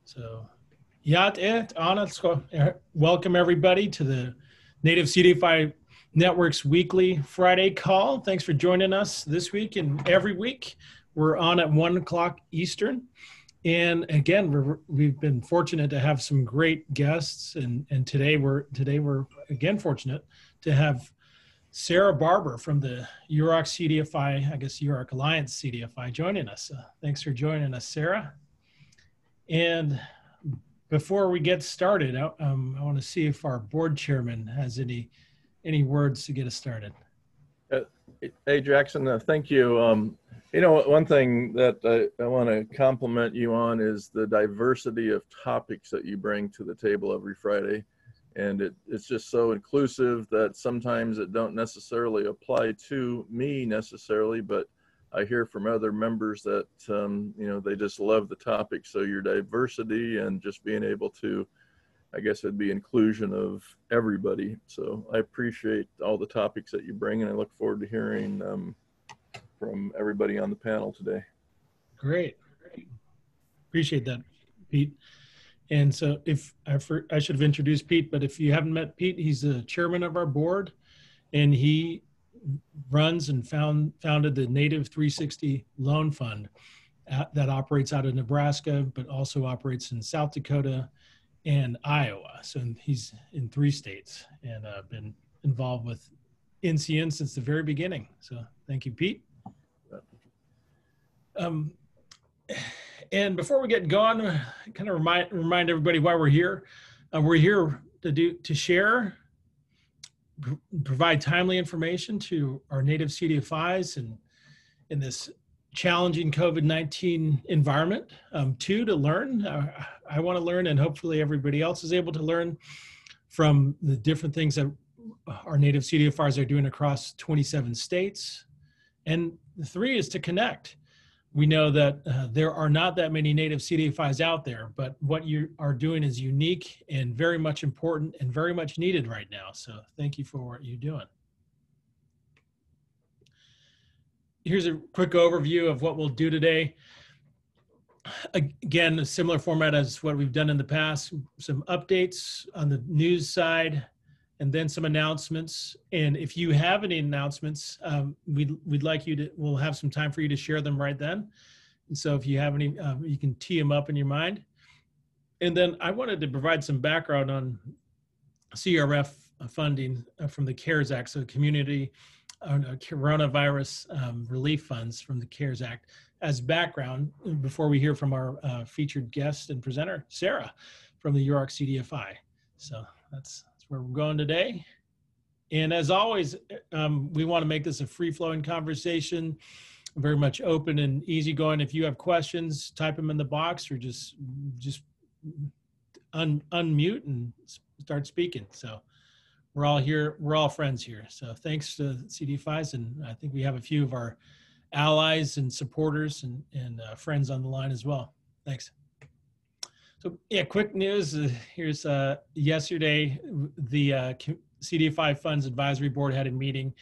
So, welcome everybody to the Native CDFI Network's weekly Friday call. Thanks for joining us this week and every week. We're on at 1 o'clock Eastern. And again, we've been fortunate to have some great guests, and today we're again fortunate to have Sara Barbour from the Yurok CDFI, I guess Yurok Alliance CDFI, joining us. Thanks for joining us, Sara. And before we get started, I want to see if our board chairman has any words to get us started. Hey, Jackson, thank you. You know, one thing that I want to compliment you on is the diversity of topics that you bring to the table every Friday. And it's just so inclusive that sometimes it don't necessarily apply to me necessarily, but I hear from other members that, you know, they just love the topic. So your diversity and just being able to, I guess it'd be inclusion of everybody. So I appreciate all the topics that you bring, and I look forward to hearing from everybody on the panel today. Great. Appreciate that, Pete. And so I should have introduced Pete, but if you haven't met Pete, he's the chairman of our board, and he runs and founded the Native 360 Loan Fund that operates out of Nebraska, but also operates in South Dakota and Iowa. So he's in 3 states and been involved with NCN since the very beginning. So thank you, Pete. And before we get going, kind of remind everybody why we're here. We're here to share, provide timely information to our Native CDFIs and in this challenging COVID-19 environment. 2, to learn. I want to learn, and hopefully everybody else is able to learn from the different things that our Native CDFIs are doing across 27 states. And 3 is to connect. We know that there are not that many Native CDFIs out there, but what you are doing is unique and very much important and very much needed right now. So thank you for what you're doing. Here's a quick overview of what we'll do today. Again, a similar format as what we've done in the past, some updates on the news side, and then some announcements. And if you have any announcements, we'd like you to, we'll have some time for you to share them right then. And so if you have any, you can tee them up in your mind. And then I wanted to provide some background on CRF funding from the CARES Act, so community coronavirus relief funds from the CARES Act, as background before we hear from our featured guest and presenter, Sara, from the Yurok CDFI. So that's where we're going today. And as always, we want to make this a free-flowing conversation, very much open and easygoing. If you have questions, type them in the box, or just unmute and start speaking. So we're all here, we're all friends here. So thanks to CDFIs, and I think we have a few of our allies and supporters and friends on the line as well. Thanks. So yeah, quick news. Here's yesterday, the CDFI Funds Advisory Board had a meeting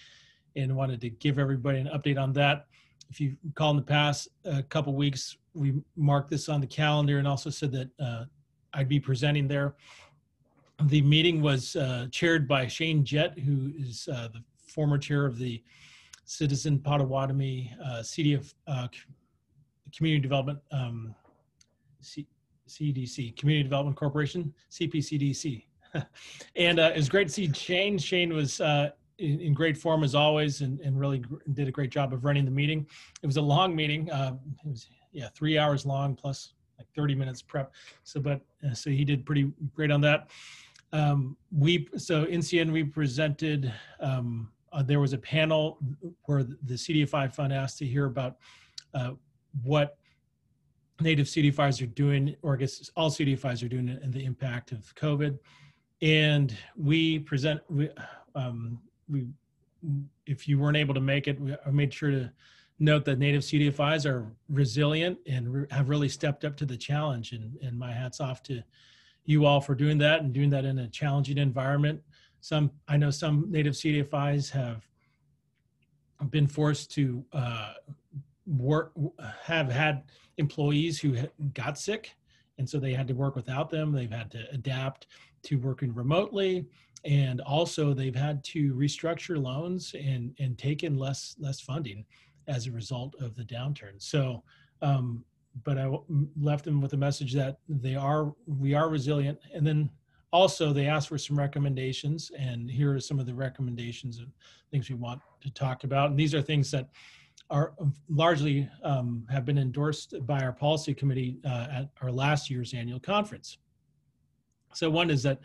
and wanted to give everybody an update on that. If you recall, in the past couple weeks, we marked this on the calendar and also said that I'd be presenting there. The meeting was chaired by Shane Jett, who is the former chair of the Citizen Potawatomi CDF Community Development CDC, Community Development Corporation, CPCDC. And it was great to see Shane. Shane was in great form as always, and really did a great job of running the meeting. It was a long meeting. It was 3 hours long plus like 30 minutes prep. So he did pretty great on that. NCN, we presented, there was a panel where the CDFI Fund asked to hear about what Native CDFIs are doing, or I guess all CDFIs are doing, and the impact of COVID. And if you weren't able to make it, I made sure to note that Native CDFIs are resilient and have really stepped up to the challenge. And my hat's off to you all for doing that, and doing that in a challenging environment. I know some Native CDFIs have been forced to have had employees who got sick And so they had to work without them. They've had to adapt to working remotely. And also they've had to restructure loans and take in less funding as a result of the downturn. So, but I left them with a message that we are resilient. And then also they asked for some recommendations, and here are some of the recommendations of things we want to talk about. And these are things that are largely have been endorsed by our policy committee at our last year's annual conference. So one is that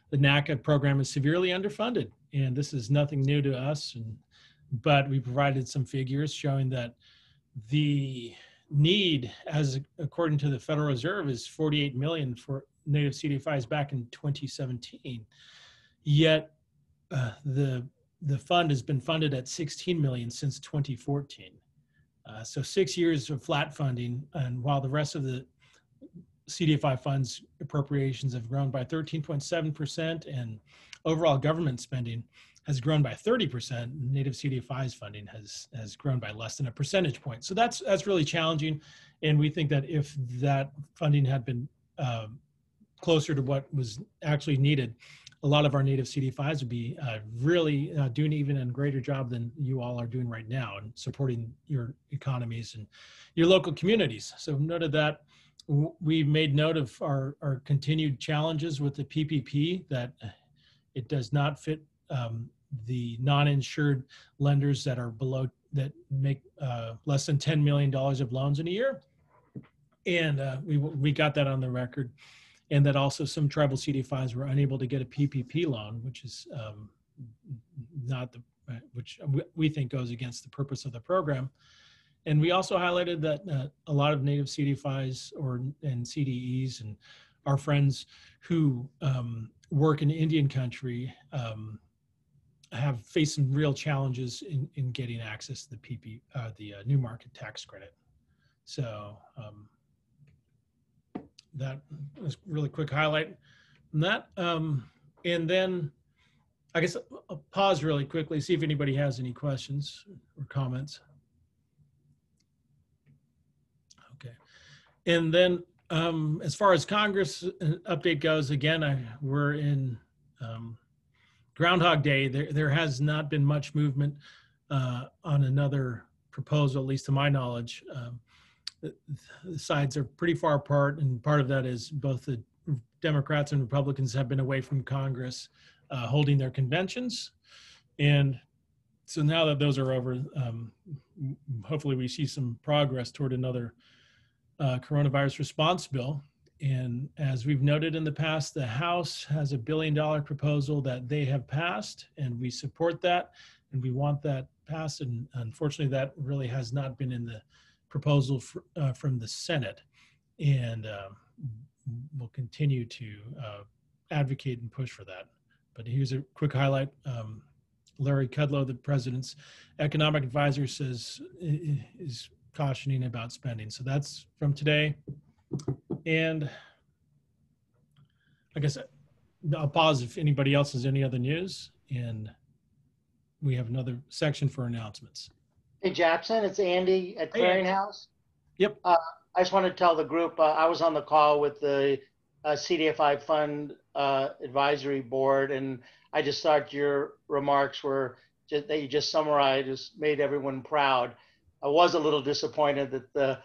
the NACA program is severely underfunded, and this is nothing new to us, but we provided some figures showing that the need, as according to the Federal Reserve, is 48 million for native CDFIs back in 2017. Yet the fund has been funded at 16 million since 2014. So 6 years of flat funding, and while the rest of the CDFI funds appropriations have grown by 13.7%, and overall government spending has grown by 30%, native CDFI's funding has grown by less than a percentage point. So that's really challenging, and we think that if that funding had been closer to what was actually needed, a lot of our native CDFIs would be really doing even a greater job than you all are doing right now in supporting your economies and your local communities. So note of that, we made note of our continued challenges with the PPP, that it does not fit the non-insured lenders that are below, that make less than $10 million of loans in a year. And we got that on the record. And that also some tribal CDFIs were unable to get a PPP loan, which is which we think goes against the purpose of the program. And we also highlighted that a lot of native CDFIs and CDEs and our friends who work in Indian country have faced some real challenges in getting access to the new market tax credit. So that was a really quick highlight on that. And then I guess I'll pause really quickly, see if anybody has any questions or comments. Okay. And then as far as Congress update goes, again, we're in Groundhog Day. There has not been much movement on another proposal, at least to my knowledge. The sides are pretty far apart, and part of that is both the Democrats and Republicans have been away from Congress holding their conventions. And so now that those are over, hopefully we see some progress toward another coronavirus response bill. And as we've noted in the past, the House has a $1 billion proposal that they have passed, and we support that, and we want that passed. And unfortunately, that really has not been in the proposal from the Senate, and we'll continue to advocate and push for that. But here's a quick highlight. Larry Kudlow, the president's economic advisor, is cautioning about spending. So that's from today. And I guess I'll pause if anybody else has any other news, and we have another section for announcements. Hey, Jackson, it's Andy at Clearinghouse. Yep. I just want to tell the group, I was on the call with the CDFI Fund Advisory Board, and I just thought your remarks were, that you just summarized, just made everyone proud. I was a little disappointed that the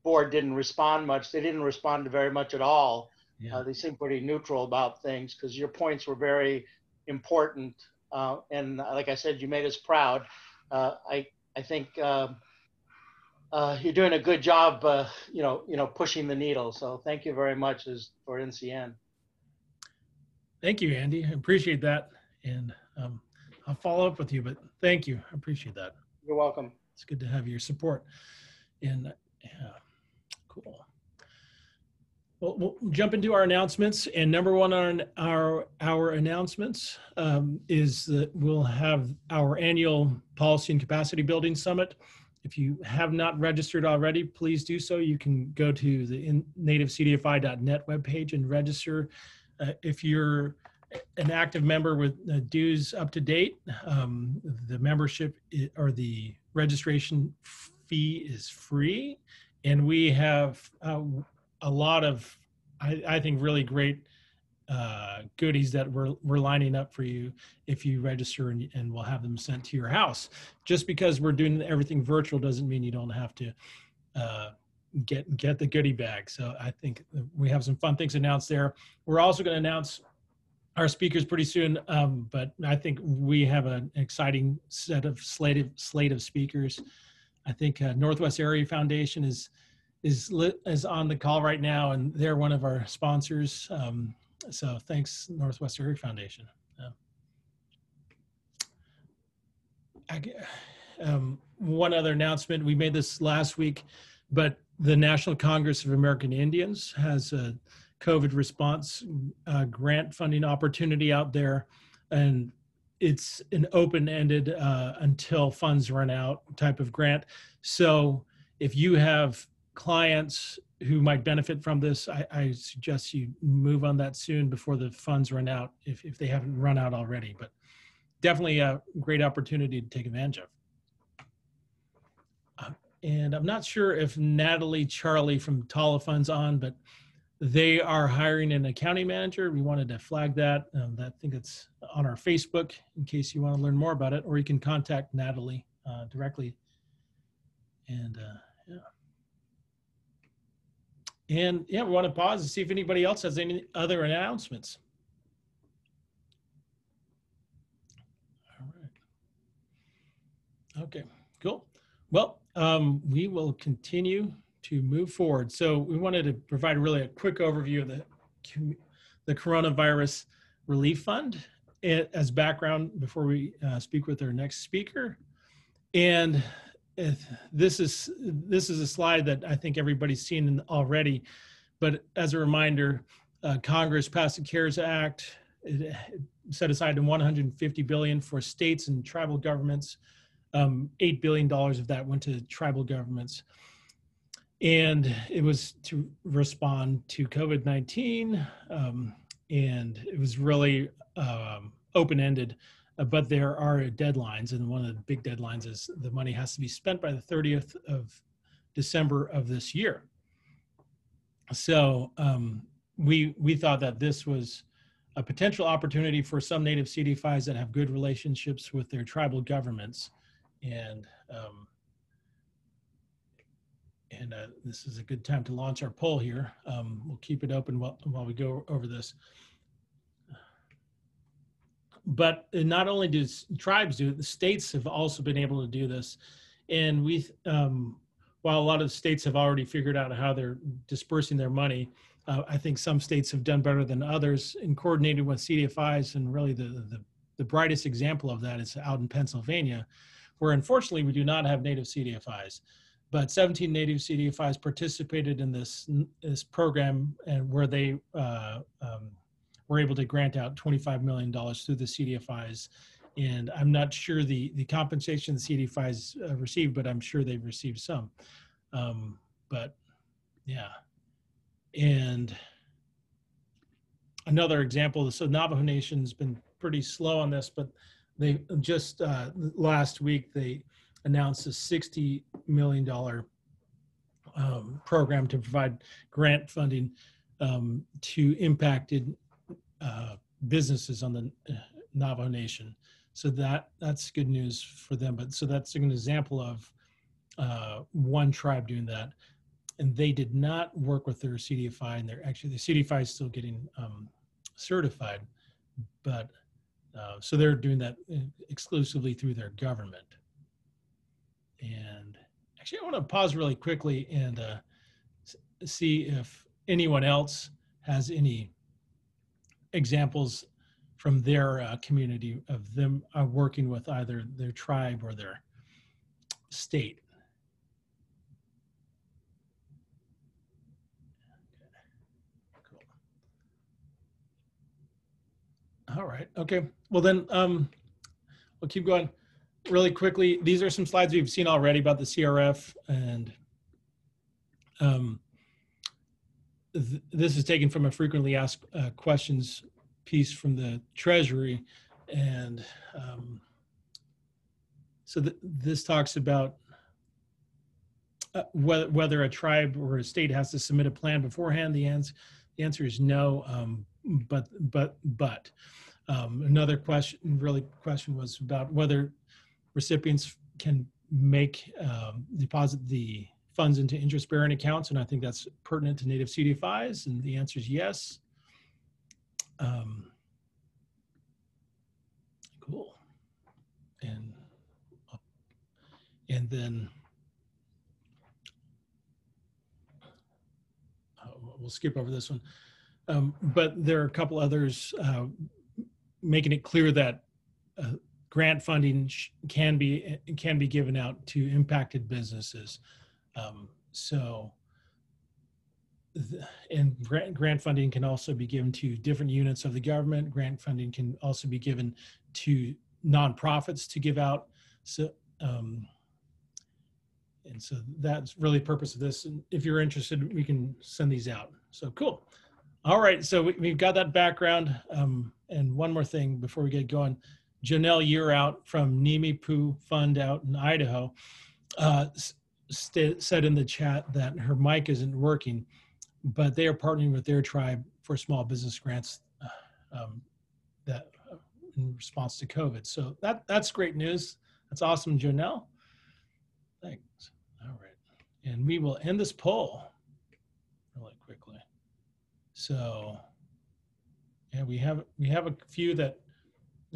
board didn't respond much. They didn't respond very much at all. Yeah. They seemed pretty neutral about things, because your points were very important. And like I said, you made us proud. I think you're doing a good job, pushing the needle. So thank you very much for NCN. Thank you, Andy. I appreciate that. And I'll follow up with you, but thank you. I appreciate that. You're welcome. It's good to have your support. And yeah, cool. Well, we'll jump into our announcements. And number one on our announcements is that we'll have our annual Policy and Capacity Building Summit. If you have not registered already, please do so. You can go to the nativecdfi.net webpage and register. If you're an active member with dues up to date, the membership or the registration fee is free. And we have a lot of I think really great goodies that we're lining up for you if you register, and we'll have them sent to your house. Just because we're doing everything virtual doesn't mean you don't have to get the goodie bag. So I think we have some fun things announced there. We're also going to announce our speakers pretty soon, but I think we have an exciting slate of speakers. I think Northwest Area Foundation is on the call right now, and they're one of our sponsors. So thanks, Northwest Area Foundation. One other announcement, we made this last week, but the National Congress of American Indians has a COVID response grant funding opportunity out there, and it's an open-ended until funds run out type of grant. So if you have clients who might benefit from this, I suggest you move on that soon before the funds run out, if they haven't run out already. But definitely a great opportunity to take advantage of. And I'm not sure if Natalie Charlie from Tala Fund's on, but they are hiring an accounting manager. We wanted to flag that. I think it's on our Facebook in case you want to learn more about it, or you can contact Natalie directly. And yeah, we want to pause and see if anybody else has any other announcements. All right. Okay, cool. Well, we will continue to move forward. So we wanted to provide really a quick overview of the Coronavirus Relief Fund as background before we speak with our next speaker. And this is a slide that I think everybody's seen already, but as a reminder, Congress passed the CARES Act. It set aside $150 billion for states and tribal governments. $8 billion of that went to tribal governments. And it was to respond to COVID-19, and it was really open-ended, but there are deadlines, and one of the big deadlines is the money has to be spent by the 30th of December of this year. So we thought that this was a potential opportunity for some Native CDFIs that have good relationships with their tribal governments, and this is a good time to launch our poll here. We'll keep it open while we go over this. But not only do tribes do it, the states have also been able to do this. And while a lot of states have already figured out how they're dispersing their money, I think some states have done better than others in coordinating with CDFIs. And really the brightest example of that is out in Pennsylvania, where unfortunately we do not have Native CDFIs. But 17 Native CDFIs participated in this program, and where they were able to grant out $25 million through the CDFIs. And I'm not sure the compensation the CDFIs received, but I'm sure they've received some. But yeah. And another example, so Navajo Nation's been pretty slow on this, but they just last week, they announced a $60 million program to provide grant funding to impacted businesses on the Navajo Nation. So that's good news for them. But so that's an example of one tribe doing that. And they did not work with their CDFI, and they're actually, the CDFI is still getting certified, but so they're doing that exclusively through their government. And actually, I want to pause really quickly and see if anyone else has any examples from their community of them working with either their tribe or their state. Cool. All right. Okay. Well, then we'll keep going. Really quickly, these are some slides we've seen already about the CRF, and this is taken from a frequently asked questions piece from the Treasury. And so this talks about whether a tribe or a state has to submit a plan beforehand. The The answer is no, but another question was about whether recipients can deposit the funds into interest-bearing accounts, and I think that's pertinent to native CDFIs, and the answer is yes. Cool. And then we'll skip over this one, but there are a couple others making it clear that grant funding can be given out to impacted businesses. And grant funding can also be given to different units of the government. Grant funding can also be given to nonprofits to give out. And so that's really the purpose of this. And if you're interested, we can send these out. So cool. All right, so we've got that background. And one more thing before we get going. Janelle Yearout from Nimi Poo Fund out in Idaho said in the chat that her mic isn't working, but they are partnering with their tribe for small business grants that in response to COVID. So that's great news. That's awesome, Janelle. Thanks. All right, and we will end this poll really quickly. So, yeah, we have a few that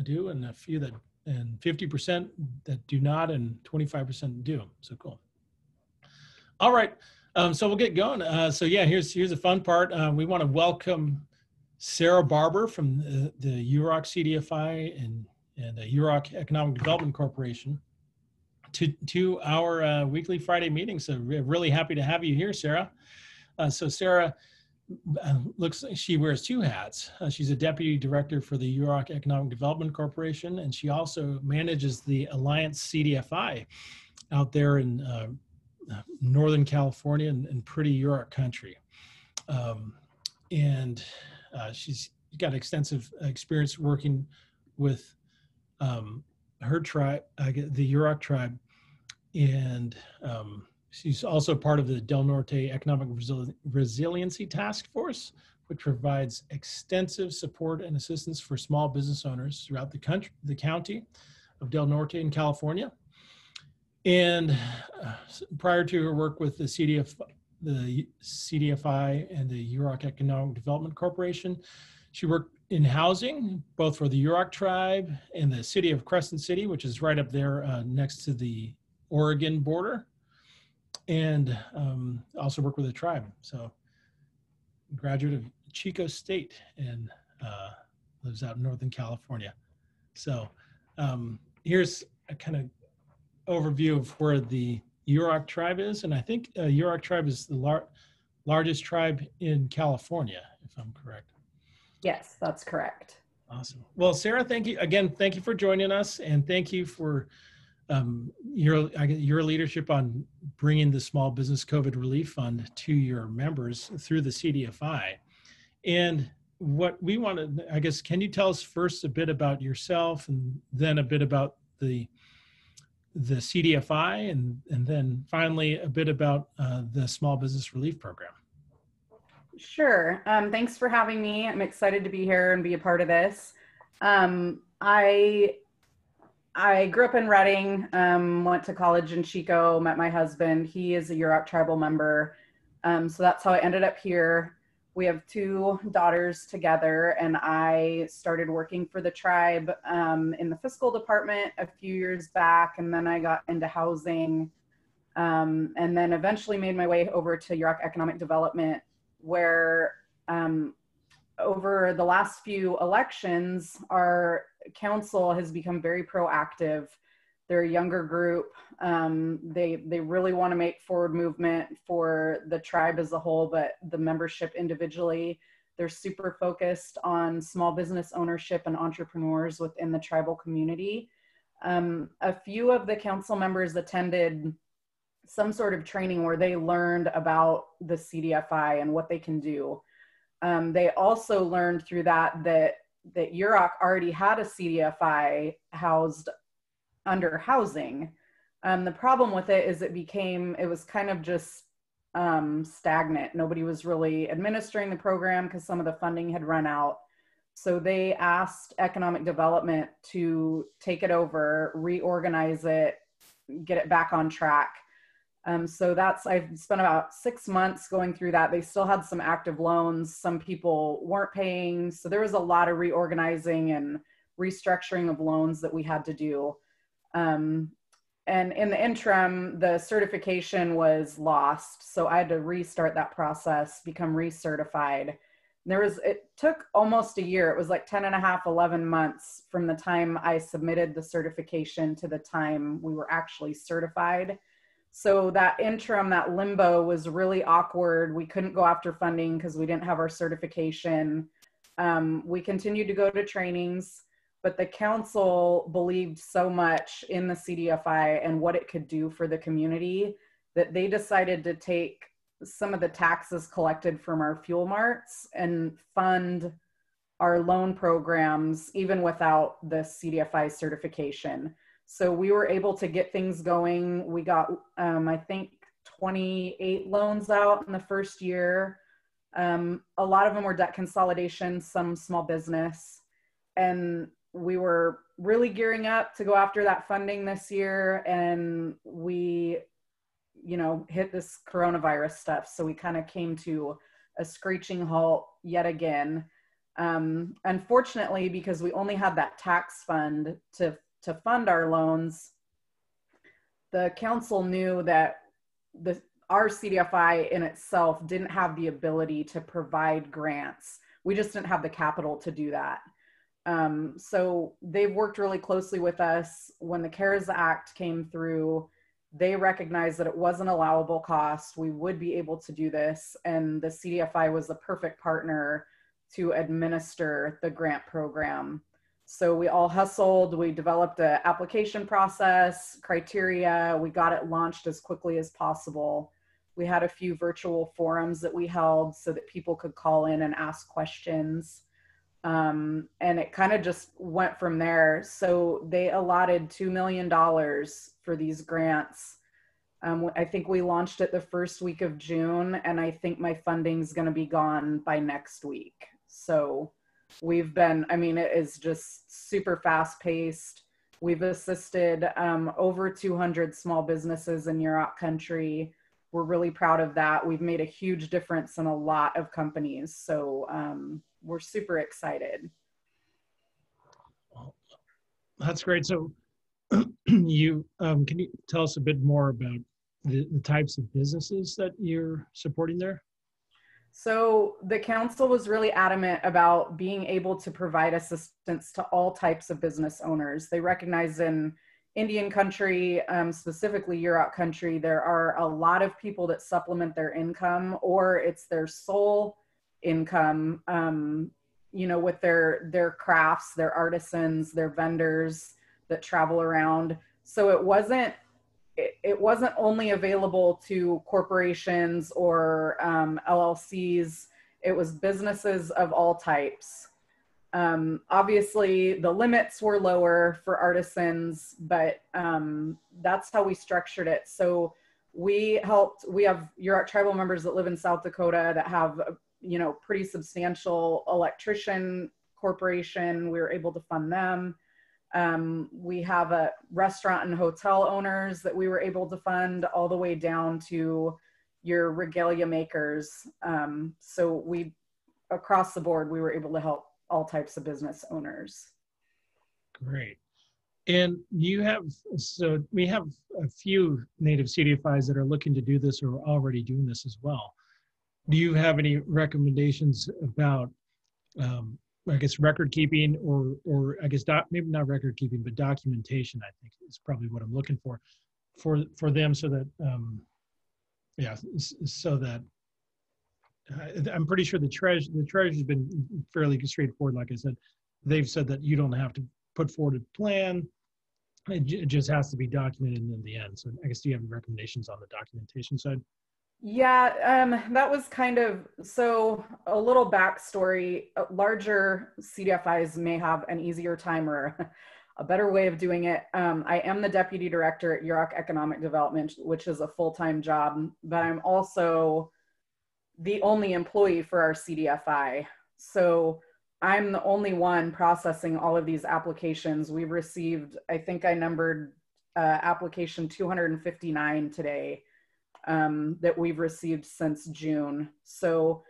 do, and a few that, and 50% that do not, and 25% do. So cool. All right, so we'll get going. So yeah, here's the fun part. We want to welcome Sara Barbour from the Yurok CDFI and the Yurok Economic Development Corporation to our weekly Friday meeting. So we're really happy to have you here, Sara. So Sara looks like she wears two hats. She's a deputy director for the Yurok Economic Development Corporation, and she also manages the Alliance CDFI out there in Northern California and pretty Yurok country. She's got extensive experience working with her tribe, the Yurok tribe, and she's also part of the Del Norte Economic Resiliency Task Force, which provides extensive support and assistance for small business owners throughout the county of Del Norte in California. And prior to her work with the CDFI and the Yurok Economic Development Corporation, she worked in housing, both for the Yurok tribe and the city of Crescent City, which is right up there next to the Oregon border, and also worked with the tribe. So graduate of Chico State and lives out in Northern California. So here's a kind of overview of where the Yurok tribe is. And I think Yurok tribe is the largest tribe in California, if I'm correct. Yes, that's correct. Awesome. Well, Sara, thank you again. Thank you for joining us, and thank you for your leadership on bringing the Small Business COVID Relief Fund to your members through the CDFI. And what we want to, I guess, can you tell us first a bit about yourself, and then a bit about the CDFI, and then finally a bit about the Small Business Relief Program? Sure. Thanks for having me. I'm excited to be here and be a part of this. I grew up in Redding, went to college in Chico, met my husband. He is a Yurok tribal member. So that's how I ended up here. We have two daughters together, and I started working for the tribe in the fiscal department a few years back, and then I got into housing, and then eventually made my way over to Yurok Economic Development, where over the last few elections, our council has become very proactive. They're a younger group. They really want to make forward movement for the tribe as a whole, but the membership individually. They're super focused on small business ownership and entrepreneurs within the tribal community. A few of the council members attended some sort of training where they learned about the CDFI and what they can do. They also learned through that Yurok already had a CDFI housed under housing. The problem with it is it was kind of just stagnant. Nobody was really administering the program because some of the funding had run out. So they asked economic development to take it over, reorganize it, get it back on track. So I've spent about 6 months going through that. They still had some active loans. Some people weren't paying. So there was a lot of reorganizing and restructuring of loans that we had to do. And in the interim, the certification was lost. So I had to restart that process, become recertified. It took almost a year. It was like 10 and a half, 11 months from the time I submitted the certification to the time we were actually certified. So that interim, that limbo was really awkward. We couldn't go after funding because we didn't have our certification. We continued to go to trainings, but the council believed so much in the CDFI and what it could do for the community that they decided to take some of the taxes collected from our fuel marts and fund our loan programs even without the CDFI certification. So we were able to get things going. We got, I think, 28 loans out in the first year. A lot of them were debt consolidation, some small business. And we were really gearing up to go after that funding this year. And we, hit this coronavirus stuff. So we kind of came to a screeching halt yet again. Unfortunately, because we only had that tax fund to fund our loans, the council knew that our CDFI in itself didn't have the ability to provide grants. We just didn't have the capital to do that. So they've worked really closely with us. When the CARES Act came through, they recognized that it was an allowable cost. We would be able to do this. And the CDFI was the perfect partner to administer the grant program. So we all hustled. We developed an application process, criteria. We got it launched as quickly as possible. We had a few virtual forums that we held so that people could call in and ask questions. And it kind of just went from there. So they allotted $2 million for these grants. I think we launched it the first week of June, and I think my funding's going to be gone by next week. So we've been, it is just super fast paced. We've assisted over 200 small businesses in Yurok country. We're really proud of that. We've made a huge difference in a lot of companies. So we're super excited. Well, that's great. So can you tell us a bit more about the types of businesses that you're supporting there? So the council was really adamant about being able to provide assistance to all types of business owners. They recognize in Indian country, specifically Yurok country, there are a lot of people that supplement their income, or it's their sole income, with their crafts, their artisans, their vendors that travel around. So it wasn't only available to corporations or LLCs. It was businesses of all types. Obviously, the limits were lower for artisans, but that's how we structured it. So we have Yurok tribal members that live in South Dakota that have, pretty substantial electrician corporation. We were able to fund them. We have a restaurant and hotel owners that we were able to fund, all the way down to your regalia makers. So across the board, we were able to help all types of business owners. Great. And we have a few native CDFIs that are looking to do this or are already doing this as well. Do you have any recommendations about record keeping or I guess maybe not record keeping, but documentation, I think is probably what I'm looking for them, so that, so that I'm pretty sure the treasury's been fairly straightforward. Like I said, they've said that you don't have to put forward a plan. It just has to be documented in the end. So I guess, do you have any recommendations on the documentation side? Yeah, that was so a little backstory. Larger CDFIs may have an easier time, or a better way of doing it. I am the deputy director at Yurok Economic Development, which is a full-time job, but I'm also the only employee for our CDFI. So I'm the only one processing all of these applications. We've received, I think I numbered application 259 today that we've received since June. So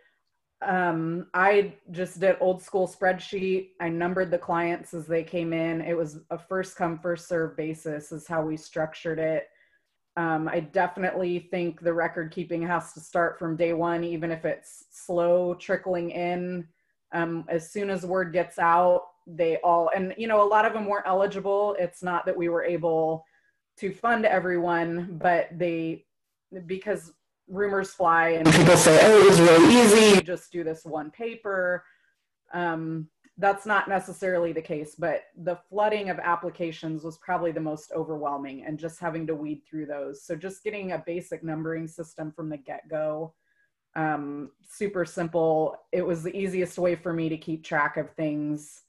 I just did old school spreadsheet. I numbered the clients as they came in. It was a first come, first serve basis is how we structured it. I definitely think the record keeping has to start from day one, even if it's slow trickling in. As soon as word gets out, they all, and you know, a lot of them weren't eligible. It's not that we were able to fund everyone, but because rumors fly and people say, oh, it was really easy, you just do this one paper. That's not necessarily the case, but the flooding of applications was probably the most overwhelming, and just having to weed through those. So just getting a basic numbering system from the get-go, super simple. It was the easiest way for me to keep track of things.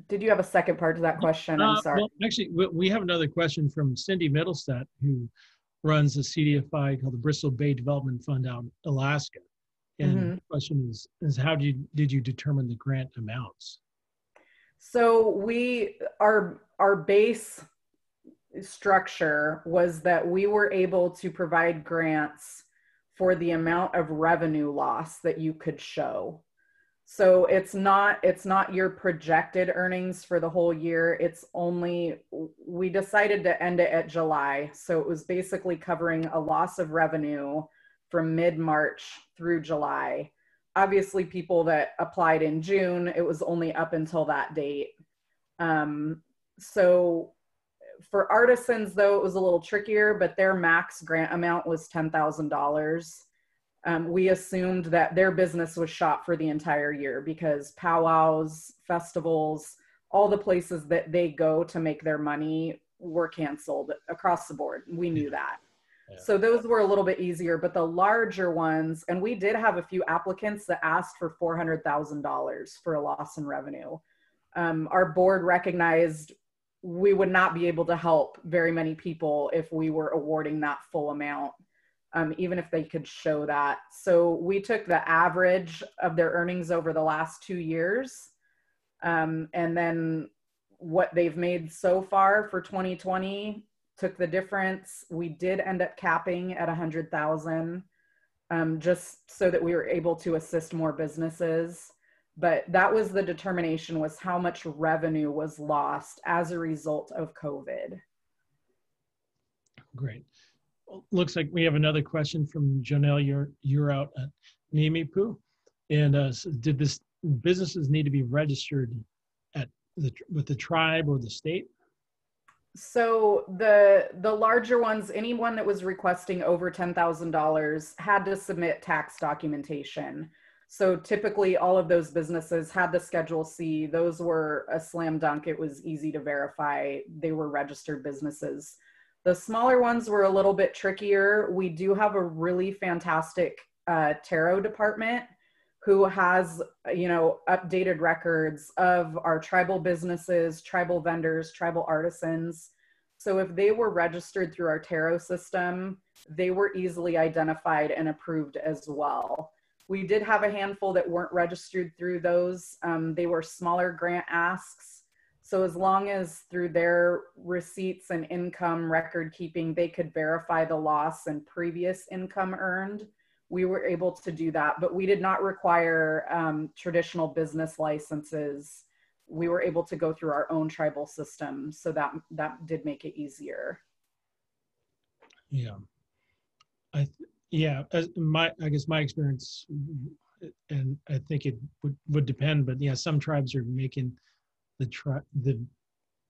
Did you have a second part to that question? I'm sorry. Well, actually, we have another question from Cindy Middlestadt, who runs a CDFI called the Bristol Bay Development Fund out in Alaska. And the question is how did you determine the grant amounts? So our base structure was that we were able to provide grants for the amount of revenue loss that you could show. So it's not your projected earnings for the whole year. It's only, we decided to end it at July. So it was basically covering a loss of revenue from mid-March through July. Obviously, people that applied in June, it was only up until that date. So for artisans, though, it was a little trickier, but their max grant amount was $10,000. We assumed that their business was shot for the entire year because powwows, festivals, all the places that they go to make their money were canceled across the board. We knew that. Yeah. So those were a little bit easier, but the larger ones, and we did have a few applicants that asked for $400,000 for a loss in revenue. Our board recognized we would not be able to help very many people if we were awarding that full amount. Even if they could show that. So we took the average of their earnings over the last 2 years, and then what they've made so far for 2020, took the difference. We did end up capping at 100,000, just so that we were able to assist more businesses. But that was the determination, was how much revenue was lost as a result of COVID. Great. Looks like we have another question from Janelle. You're out at Nimipu, and did this businesses need to be registered with the tribe or the state? So the larger ones, anyone that was requesting over $10,000 had to submit tax documentation. So typically all of those businesses had the Schedule C. Those were a slam dunk. It was easy to verify. They were registered businesses. The smaller ones were a little bit trickier. We do have a really fantastic tarot department who has, you know, updated records of our tribal businesses, tribal vendors, tribal artisans. So if they were registered through our tarot system, they were easily identified and approved as well. We did have a handful that weren't registered through those. They were smaller grant asks. So as long as through their receipts and income record keeping, they could verify the loss and previous income earned, we were able to do that. But we did not require traditional business licenses. We were able to go through our own tribal system. So that did make it easier. Yeah. I guess my experience, and I think it would depend, but yeah, some tribes are making the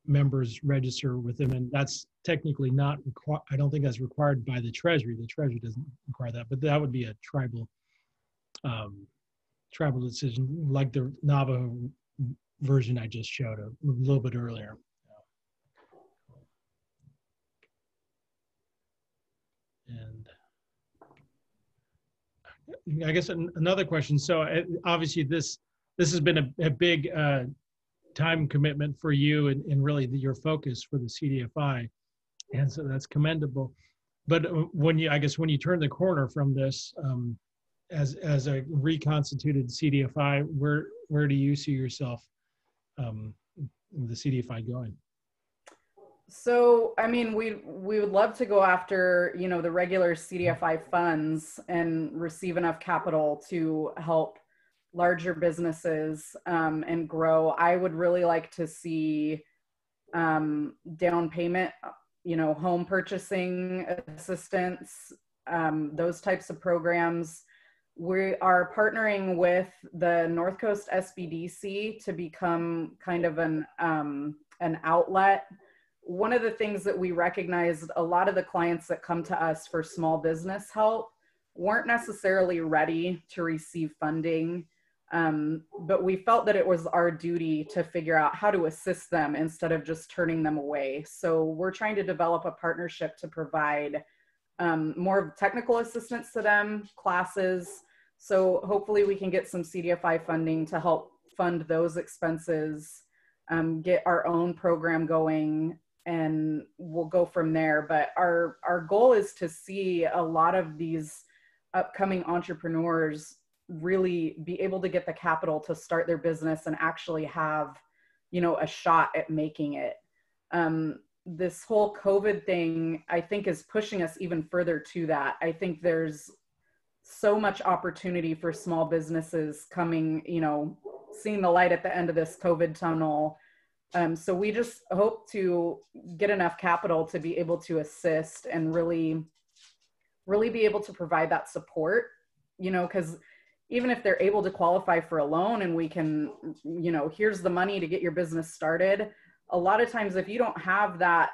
members register with them, and that's technically not required. I don't think that's required by the Treasury. The Treasury doesn't require that, but that would be a tribal decision, like the Navajo version I just showed a little bit earlier. And I guess another question. So obviously this this has been a big time commitment for you and really your focus for the CDFI. And so that's commendable. But when you turn the corner from this, as a reconstituted CDFI, where do you see yourself with the CDFI going? So, I mean, we would love to go after, the regular CDFI funds and receive enough capital to help larger businesses and grow. I would really like to see down payment, home purchasing assistance, those types of programs. We are partnering with the North Coast SBDC to become kind of an outlet. One of the things that we recognized, a lot of the clients that come to us for small business help weren't necessarily ready to receive funding, but we felt that it was our duty to figure out how to assist them instead of just turning them away. So we're trying to develop a partnership to provide more technical assistance to them, classes. So hopefully we can get some CDFI funding to help fund those expenses, get our own program going, and we'll go from there. But our goal is to see a lot of these upcoming entrepreneurs really be able to get the capital to start their business and actually have, a shot at making it. This whole COVID thing, I think, is pushing us even further to that. I think there's so much opportunity for small businesses coming, seeing the light at the end of this COVID tunnel. So we just hope to get enough capital to be able to assist and really be able to provide that support, because even if they're able to qualify for a loan and we can, here's the money to get your business started. A lot of times, if you don't have that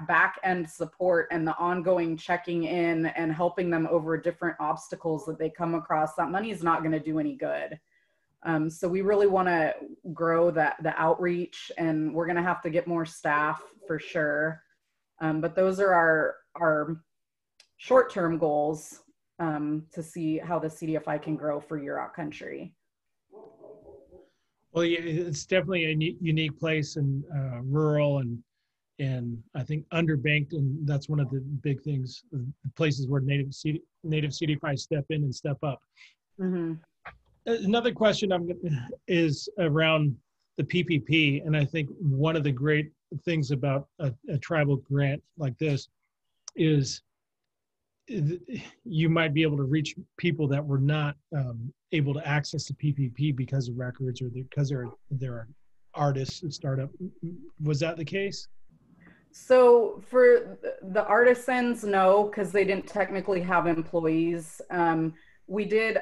back end support and the ongoing checking in and helping them over different obstacles that they come across, that money is not going to do any good. So we really want to grow the outreach, and we're going to have to get more staff for sure. But those are our short-term goals to see how the CDFI can grow for Yurok country. Well, yeah, it's definitely a unique place and rural and I think underbanked, and that's one of the big things, the places where native CDFI step in and step up. Mm-hmm. Another question is around the PPP, and I think one of the great things about a tribal grant like this is you might be able to reach people that were not able to access the PPP because of records or because they're artists and startup. Was that the case? So for the artisans, no, because they didn't technically have employees. We did,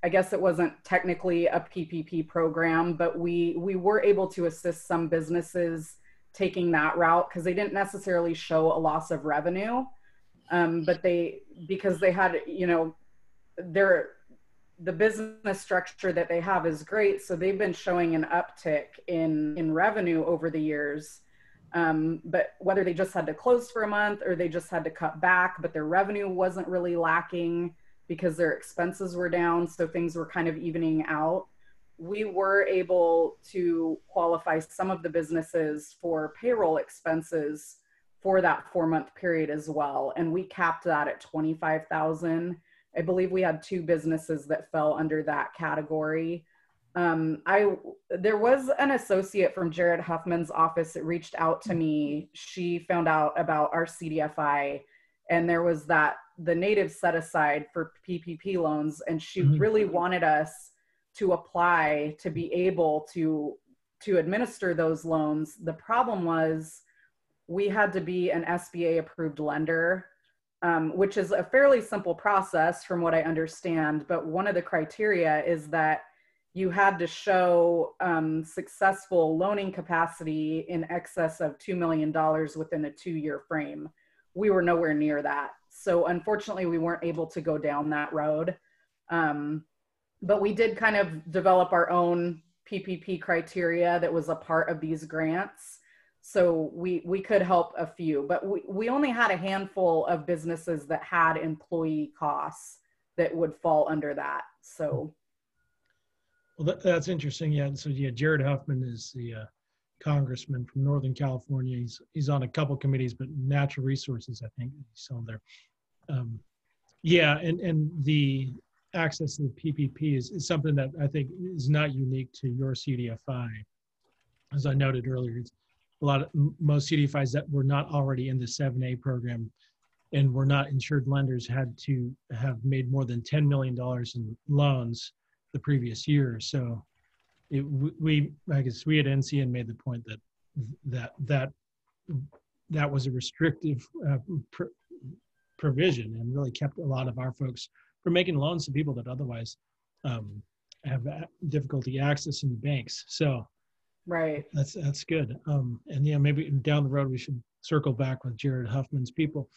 I guess it wasn't technically a PPP program, but we were able to assist some businesses taking that route because they didn't necessarily show a loss of revenue. But because they had, the business structure that they have is great. So they've been showing an uptick in revenue over the years. But whether they just had to close for a month or they just had to cut back, but their revenue wasn't really lacking because their expenses were down. So things were kind of evening out. We were able to qualify some of the businesses for payroll expenses for that 4-month period as well. And we capped that at $25,000. I believe we had 2 businesses that fell under that category. There was an associate from Jared Huffman's office that reached out to me. She found out about our CDFI, and there was the native set aside for PPP loans. And she really wanted us to apply to be able to administer those loans. The problem was we had to be an SBA approved lender, which is a fairly simple process from what I understand. But one of the criteria is that you had to show successful loaning capacity in excess of $2 million within a 2-year frame. We were nowhere near that. So unfortunately, we weren't able to go down that road. But we did kind of develop our own PPP criteria that was a part of these grants. So we could help a few, but we only had a handful of businesses that had employee costs that would fall under that. So. Well, that's interesting. Yeah. So yeah, Jared Huffman is the congressman from Northern California. He's on a couple committees, but natural resources, I think, he's on there. Yeah, and the access to the PPP is something that I think is not unique to your CDFI. As I noted earlier, it's most CDFIs that were not already in the 7A program and were not insured lenders had to have made more than $10 million in loans the previous year. So I guess we at NCN made the point that was a restrictive provision and really kept a lot of our folks from making loans to people that otherwise have difficulty accessing the banks. So right, that's good. And yeah, maybe down the road we should circle back with Jared Huffman's people.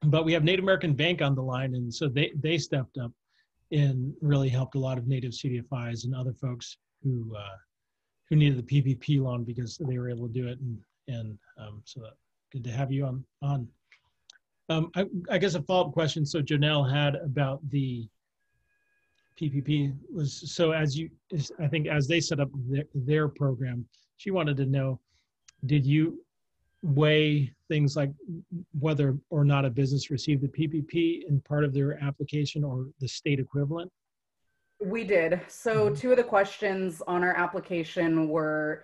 But we have Native American Bank on the line, and so they stepped up and really helped a lot of Native CDFIs and other folks who needed the PPP loan because they were able to do it. And so good to have you on. I guess a follow-up question. So Janelle had about the PPP was, so I think as they set up their program, she wanted to know, did you weigh things like whether or not a business received the PPP in part of their application or the state equivalent? We did. So two of the questions on our application were,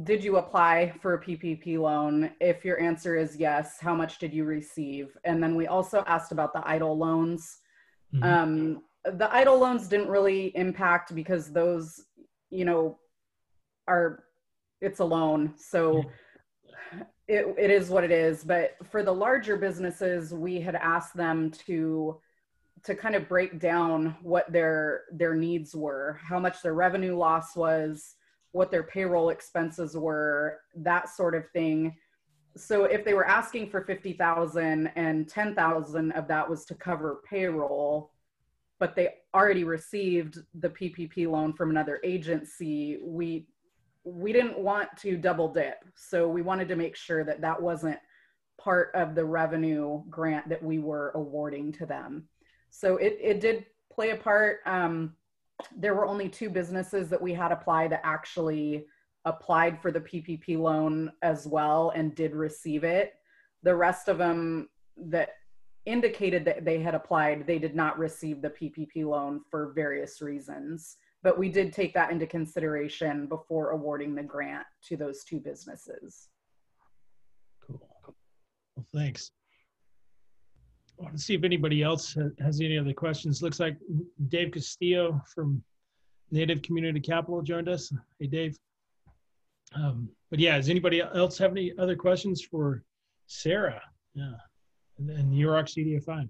did you apply for a PPP loan? If your answer is yes, how much did you receive? And then we also asked about the EIDL loans. Mm-hmm. The EIDL loans didn't really impact because those, it's a loan. So it is what it is. But for the larger businesses, we had asked them to kind of break down what their needs were, how much their revenue loss was, what their payroll expenses were, that sort of thing. So if they were asking for $50,000 and $10,000 of that was to cover payroll, but they already received the PPP loan from another agency, we didn't want to double dip. So we wanted to make sure that that wasn't part of the revenue grant that we were awarding to them. So it did play a part. There were only 2 businesses that we had apply that actually applied for the PPP loan as well and did receive it. The rest of them that indicated that they had applied, they did not receive the PPP loan for various reasons. But we did take that into consideration before awarding the grant to those 2 businesses. Cool. Well, thanks. I want to see if anybody else has any other questions. Looks like Dave Castillo from Native Community Capital joined us. Hey, Dave. But yeah, does anybody else have any other questions for Sarah? Yeah, and Yurok CDFI.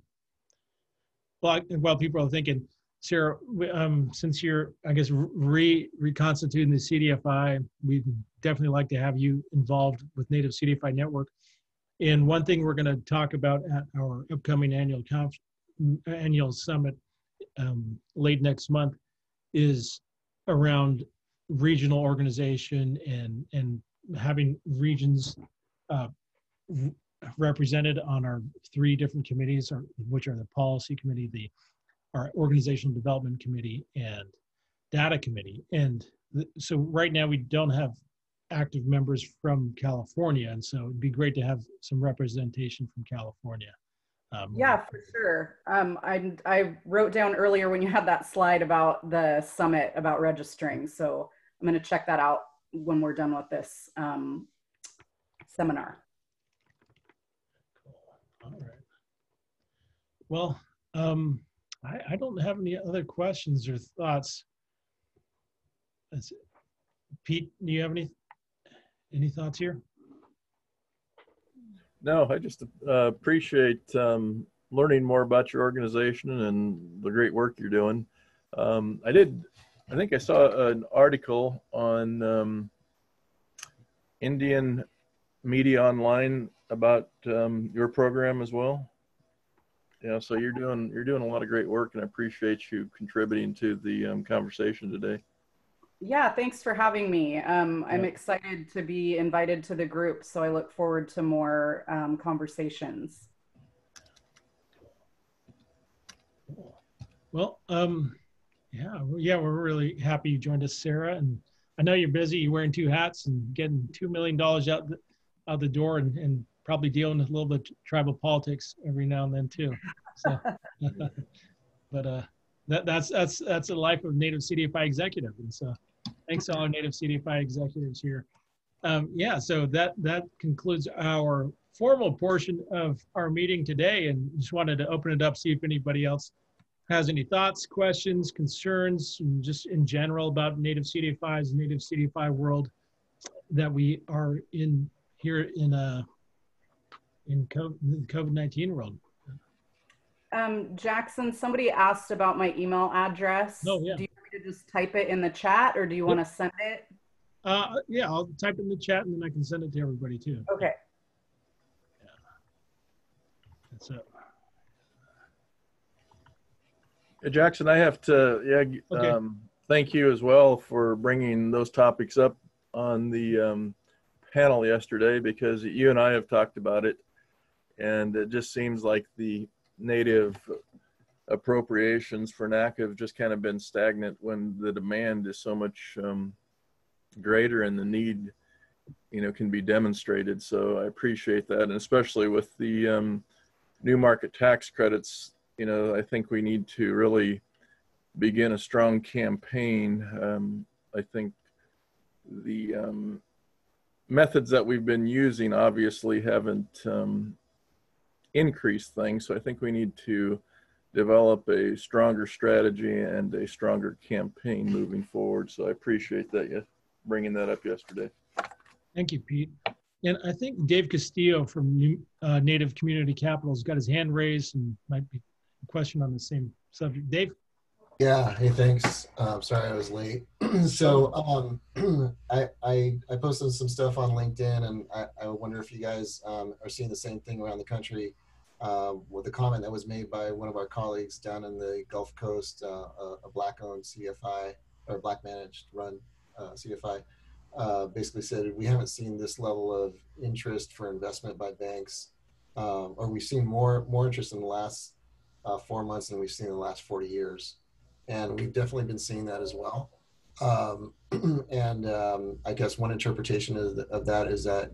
Well, while people are thinking, Sarah, since you're, I guess, reconstituting the CDFI, we'd definitely like to have you involved with Native CDFI Network. And one thing we're going to talk about at our upcoming annual summit late next month is around regional organization and having regions represented on our 3 different committees, which are the policy committee, our organizational development committee, and data committee. And so right now we don't have active members from California, and so it'd be great to have some representation from California. Yeah, for sure. I wrote down earlier when you had that slide about the summit about registering, so I'm going to check that out when we're done with this seminar. Cool. All right. Well, I don't have any other questions or thoughts. That's it. Pete, do you have any thoughts here? No, I just appreciate learning more about your organization and the great work you're doing. I think I saw an article on Indian Media Online about your program as well. Yeah, so you're doing a lot of great work, and I appreciate you contributing to the conversation today. Yeah, thanks for having me. I'm excited to be invited to the group, so I look forward to more conversations. Well, Yeah, we're really happy you joined us, Sarah. And I know you're busy. You're wearing two hats and getting $2 million out the door, and probably dealing with a little bit of tribal politics every now and then too. So, but that's the life of Native CDFI executive. And so, thanks to all our Native CDFI executives here. Yeah, so that concludes our formal portion of our meeting today, and just wanted to open it up, see if anybody else has any thoughts, questions, concerns, and just in general about Native CDFI's Native CDFI world that we are in here in COVID-19 world. Jackson, somebody asked about my email address. Oh, yeah. Do you want me to just type it in the chat, or do you want to send it? Yeah, I'll type it in the chat and then I can send it to everybody too. Okay. Yeah. That's it. Jackson, I have to thank you as well for bringing those topics up on the panel yesterday, because you and I have talked about it, and it just seems like the Native appropriations for NAC have just kind of been stagnant when the demand is so much greater and the need, can be demonstrated. So I appreciate that, and especially with the new market tax credits. I think we need to really begin a strong campaign. I think the methods that we've been using obviously haven't increased things. So I think we need to develop a stronger strategy and a stronger campaign moving forward. So I appreciate that you bringing that up yesterday. Thank you, Pete. And I think Dave Castillo from Native Community Capitals got his hand raised and might be a question on the same subject. Dave? Yeah, hey, thanks. Sorry I was late. So I posted some stuff on LinkedIn, and I wonder if you guys are seeing the same thing around the country with a comment that was made by one of our colleagues down in the Gulf Coast, a Black-owned CDFI, or Black-managed run CDFI, basically said, we haven't seen this level of interest for investment by banks, or we've seen more interest in the last 4 months than we've seen in the last 40 years. And we've definitely been seeing that as well. I guess one interpretation of that is that,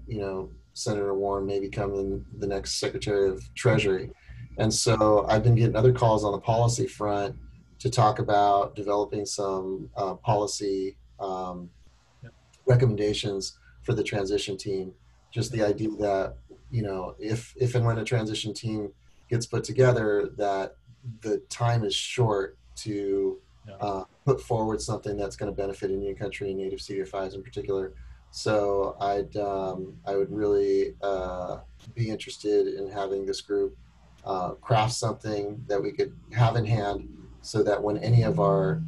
Senator Warren may become the next Secretary of Treasury. And so I've been getting other calls on the policy front to talk about developing some policy recommendations for the transition team. Just the idea that, if and when a transition team gets put together, that the time is short to put forward something that's going to benefit Indian country and Native CDFIs in particular. So I would really be interested in having this group craft something that we could have in hand, so that when any of our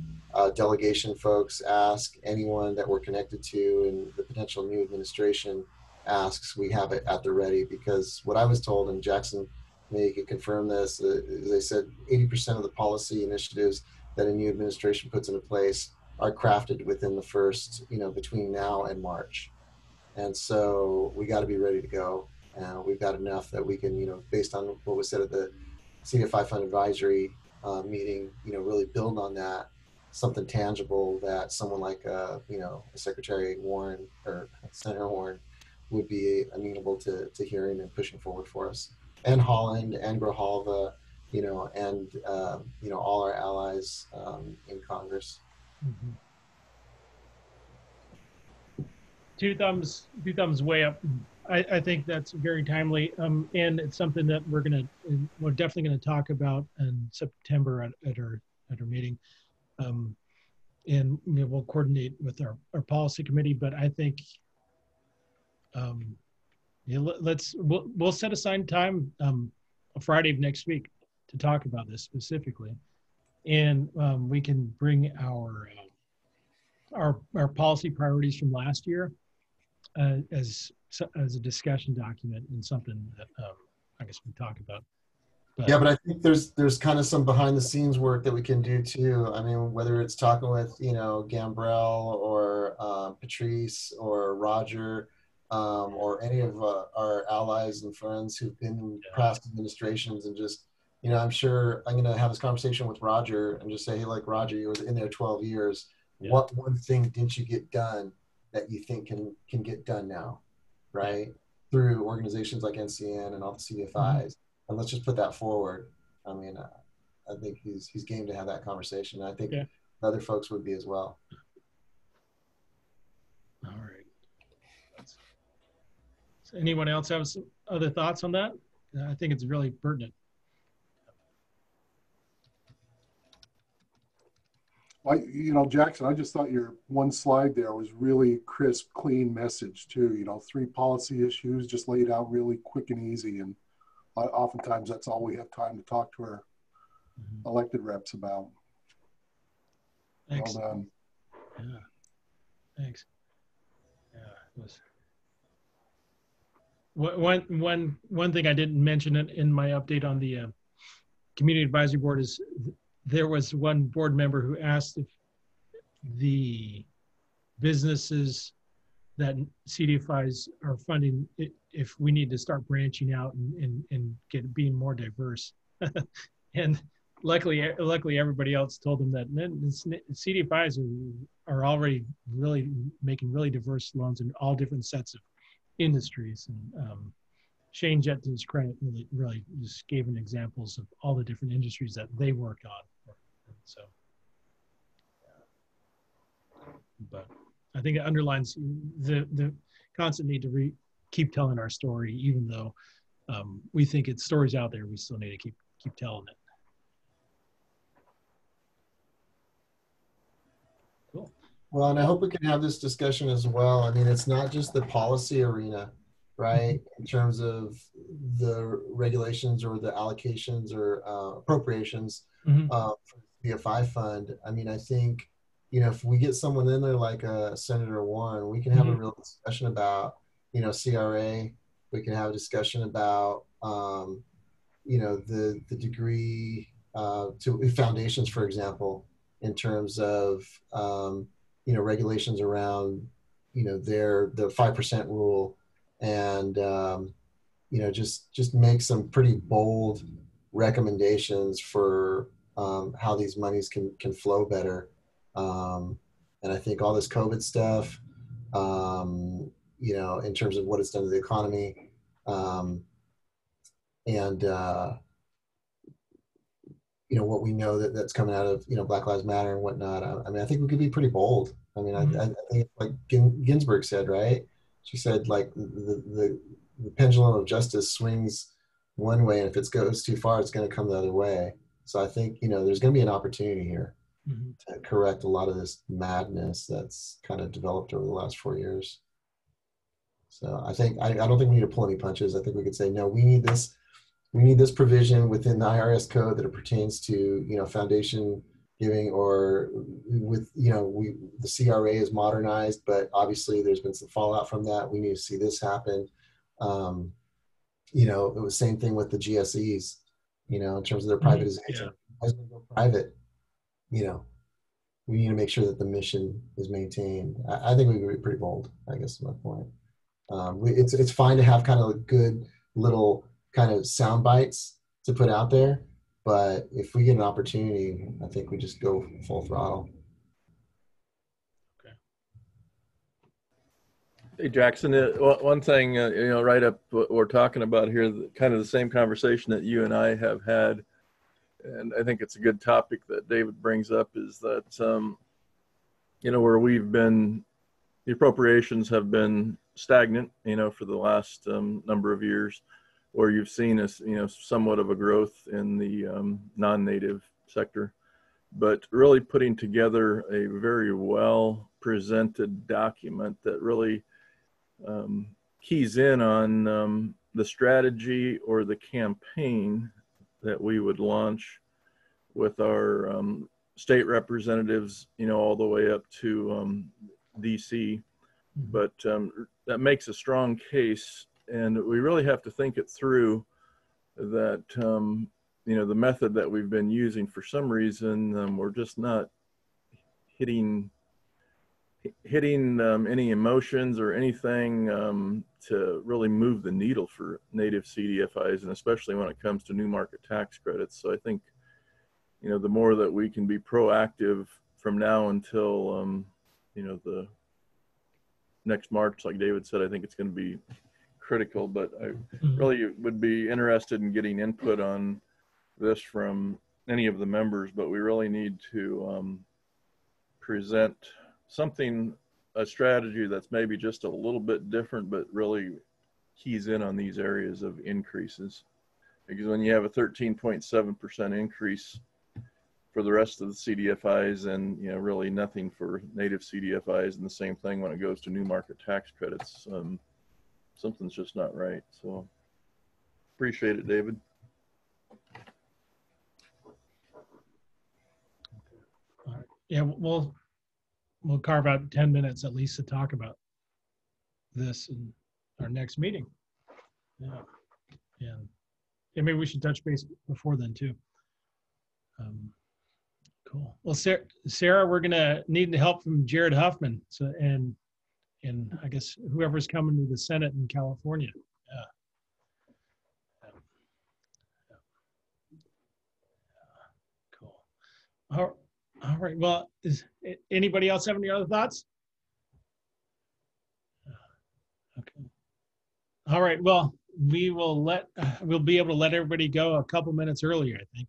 delegation folks ask, anyone that we're connected to in the potential new administration asks, we have it at the ready. Because what I was told, and Jackson maybe could confirm this, as I said, 80% of the policy initiatives that a new administration puts into place are crafted within the first, between now and March. And so we got to be ready to go. We've got enough that we can, based on what was said at the CDFI Fund Advisory meeting, really build on that, something tangible that someone like, Secretary Warren or Senator Warren would be amenable to hearing and pushing forward for us. And Holland and Grijalva, and all our allies in Congress. Mm-hmm. Two thumbs way up. I think that's very timely, and it's something that we're definitely gonna talk about in September at our meeting, and we'll coordinate with our policy committee. But I think we'll set aside time a Friday of next week to talk about this specifically, and we can bring our policy priorities from last year as a discussion document, and something that I guess we talk about. But I think there's kind of some behind the scenes work that we can do too. I mean, whether it's talking with Gambrell or Patrice or Roger, or any of our allies and friends who've been in past administrations, and just you know, I'm sure I'm going to have this conversation with Roger and just say, hey, like, Roger, you were in there 12 years. Yeah. What one thing didn't you get done that you think can get done now, right? Yeah. Through organizations like NCN and all the CDFIs. And let's just put that forward. I mean, I think he's game to have that conversation. I think other folks would be as well. All right. Does anyone else have some other thoughts on that? I think it's really pertinent. You know, Jackson, I just thought your one slide there was really crisp, clean message too. You know, 3 policy issues just laid out really quick and easy. And oftentimes that's all we have time to talk to our elected reps about. Thanks. Well done. Yeah. Thanks. Yeah. It was. One thing I didn't mention in my update on the community advisory board is there was one board member who asked if the businesses that CDFIs are funding, if we need to start branching out and being more diverse. And luckily everybody else told them that CDFIs are already really making really diverse loans in all different sets of industries. And Shane Jett, to his credit, really just gave an examples of all the different industries that they work on. So, but I think it underlines the constant need to keep telling our story, even though we think it's stories out there. We still need to keep telling it. Cool. Well, and I hope we can have this discussion as well. I mean, it's not just the policy arena, right? In terms of the regulations or the allocations or appropriations for the CDFI fund. I mean, I think, you know, if we get someone in there like Senator Warren, we can have a real discussion about, you know, CRA. We can have a discussion about, you know, the degree to foundations, for example, in terms of, you know, regulations around, you know, the 5% rule, and you know, just make some pretty bold recommendations for how these monies can flow better. And I think all this COVID stuff, you know, in terms of what it's done to the economy, and you know, what we know that's coming out of, you know, Black Lives Matter and whatnot. I mean, I think we could be pretty bold. I mean, I think like Ginsburg said, right? She said, like, the pendulum of justice swings one way, and if it goes too far, it's going to come the other way. So I think, you know, there's going to be an opportunity here to correct a lot of this madness that's kind of developed over the last 4 years. So I think, I don't think we need to pull any punches. I think we could say, no, we need this provision within the IRS code that it pertains to, you know, foundation giving, or with, you know, the CRA is modernized, but obviously there's been some fallout from that. We need to see this happen. You know, it was the same thing with the GSEs, you know, in terms of their privatization. As we go private, you know, we need to make sure that the mission is maintained. I think we can be pretty bold, I guess is my point. It's fine to have kind of good little kind of sound bites to put out there, but if we get an opportunity, I think we just go full throttle. Okay. Hey, Jackson, one thing, you know, right up what we're talking about here, kind of the same conversation that you and I have had, and I think it's a good topic that David brings up, is that, you know, where we've been, the appropriations have been stagnant, you know, for the last number of years, where you've seen you know, somewhat of a growth in the non-native sector, but really putting together a very well presented document that really keys in on the strategy or the campaign that we would launch with our state representatives, you know, all the way up to DC. But that makes a strong case, and we really have to think it through that, you know, the method that we've been using, for some reason, we're just not hitting hitting any emotions or anything to really move the needle for native CDFIs, and especially when it comes to new market tax credits. So I think, you know, the more that we can be proactive from now until, you know, the next March, like David said, I think it's going to be critical. But I really would be interested in getting input on this from any of the members, but we really need to present something, a strategy that's maybe just a little bit different, but really keys in on these areas of increases. Because when you have a 13.7% increase for the rest of the CDFIs, and, you know, really nothing for native CDFIs, and the same thing when it goes to new market tax credits, something's just not right. So appreciate it, David. Yeah, we'll carve out 10 minutes at least to talk about this in our next meeting. Yeah, and maybe we should touch base before then too. Cool. Well, Sarah, we're gonna need help from Jared Huffman, so and I guess whoever's coming to the Senate in California. Cool. All right. Well, is anybody else have any other thoughts? Okay. All right. Well, we'll be able to let everybody go a couple minutes earlier, I think.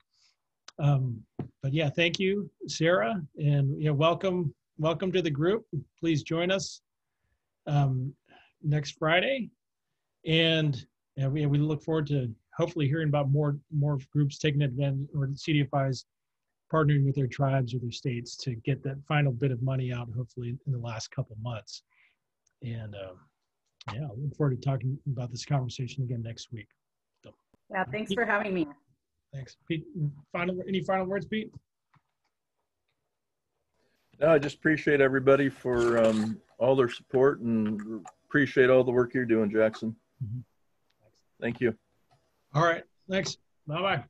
But yeah, thank you, Sarah, and yeah, welcome to the group. Please join us next Friday, and we look forward to hopefully hearing about more groups taking advantage, or CDFIs partnering with their tribes or their states to get that final bit of money out, hopefully in the last couple months. And yeah, I look forward to talking about this conversation again next week. So, yeah, thanks for having me. Thanks, Pete. Any final words, Pete? No, I just appreciate everybody for all their support, and appreciate all the work you're doing, Jackson. Thank you. All right. Thanks. Bye-bye.